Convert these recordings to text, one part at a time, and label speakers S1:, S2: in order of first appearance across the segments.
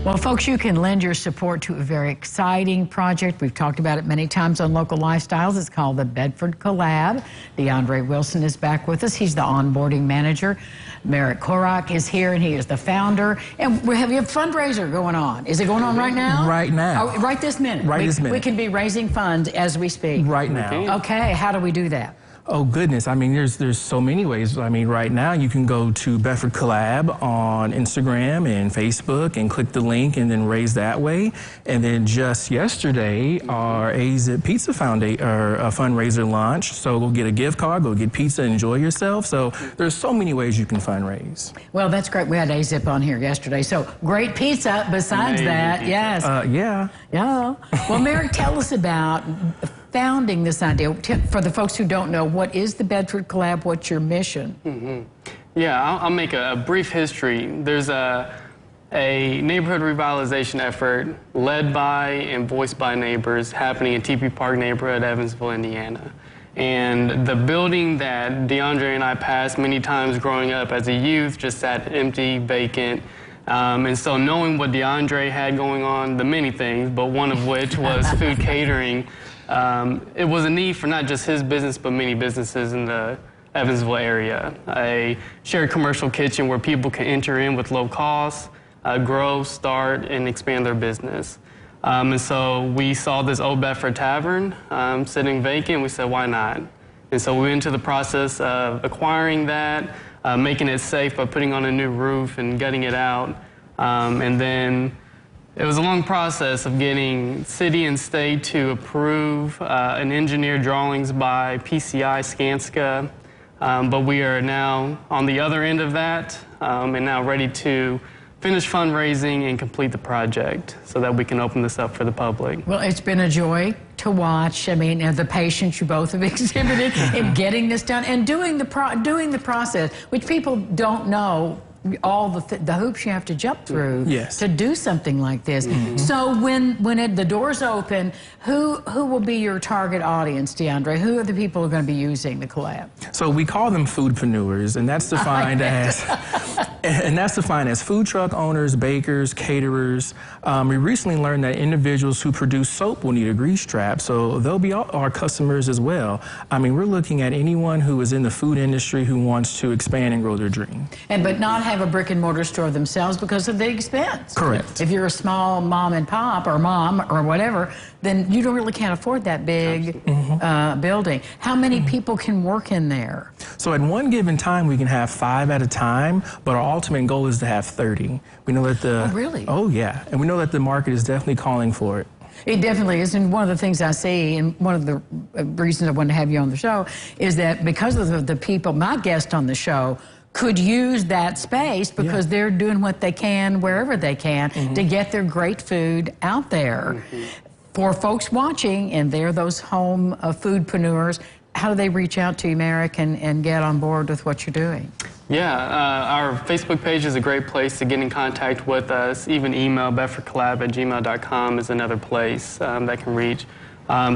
S1: Well, folks, you can lend your support to a very exciting project. We've talked about it many times on Local Lifestyles. It's called the Bedford Collab. DeAndre Wilson is back with us. He's the onboarding manager. Merrick Korak is here, and he is the founder. And we have a fundraiser going on. Is it going on right now?
S2: Right now.
S1: Oh, right this minute?
S2: Right this minute.
S1: We can be raising funds as we speak.
S2: Right now.
S1: Okay, how do we do that?
S2: Oh, goodness. I mean, there's so many ways. I mean, right now you can go to Bedford Collab on Instagram and Facebook and click the link and then raise that way. And then just yesterday, our AZIP Pizza fundraiser launched. So go get a gift card, go get pizza, enjoy yourself. So there's so many ways you can fundraise.
S1: Well, that's great. We had AZIP on here yesterday. So great pizza besides that. Yes.
S2: Yeah.
S1: Yeah. Well, Merrick, tell us about founding this idea. For the folks who don't know, what is the Bedford Collab? What's your mission?
S3: Yeah, I'll make a brief history. There's a neighborhood revitalization effort led by and voiced by neighbors happening in TP Park neighborhood, Evansville, Indiana. And the building that DeAndre and I passed many times growing up as a youth just sat empty, vacant. And so knowing what DeAndre had going on, the many things, but one of which was food catering, it was a need for not just his business, but many businesses in the Evansville area. A shared commercial kitchen where people can enter in with low costs, grow, start, and expand their business. And so we saw this old Bedford Tavern sitting vacant. We said, why not? And so we went into the process of acquiring that, making it safe by putting on a new roof and gutting it out. And then it was a long process of getting city and state to approve an engineered drawings by PCI Skanska, but we are now on the other end of that and now ready to finish fundraising and complete the project so that we can open this up for the public.
S1: Well, it's been a joy to watch. I mean, the patience you both have exhibited in getting this done and doing the process, which people don't know all the hoops you have to jump through to do something like this. So when the doors open, who will be your target audience, DeAndre? Who are the people who are going to be using the collab?
S2: So we call them foodpreneurs, and that's defined as food truck owners, bakers, caterers. We recently learned that individuals who produce soap will need a grease trap, so they'll be our customers as well. I mean, we're looking at anyone who is in the food industry who wants to expand and grow their dream.
S1: But not have a brick and mortar store themselves because of the expense.
S2: Correct.
S1: If you're a small mom and pop or mom or whatever, then you can't afford that big building. How many people can work in there?
S2: So at one given time, we can have 5 at a time, but our ultimate goal is to have 30. We know that
S1: Oh, really?
S2: Oh, yeah. And we know that the market is definitely calling for it.
S1: It definitely is, and one of the things I see, and one of the reasons I wanted to have you on the show, is that because of the people, my guest on the show, could use that space because they're doing what they can wherever they can to get their great food out there. For folks watching, and they're those home foodpreneurs, how do they reach out to you, Merrick, and get on board with what you're doing?
S3: Yeah, our Facebook page is a great place to get in contact with us. Even email bedfordcollab@gmail.com is another place that can reach.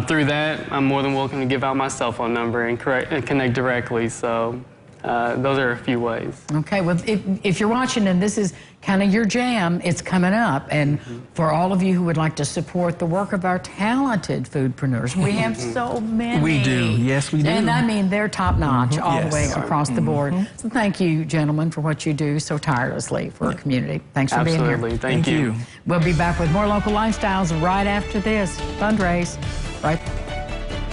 S3: Through that, I'm more than welcome to give out my cell phone number and connect directly. So those are a few ways. Okay,
S1: well, if you're watching and this is kind of your jam, it's coming up. And for all of you who would like to support the work of our talented foodpreneurs, we have so many.
S2: We do, yes, we do.
S1: And I mean, they're top notch all the way across the board. So thank you, gentlemen, for what you do so tirelessly for our community. Thanks for being here.
S3: Absolutely, thank you.
S1: We'll be back with more Local Lifestyles right after this fundraise. Right.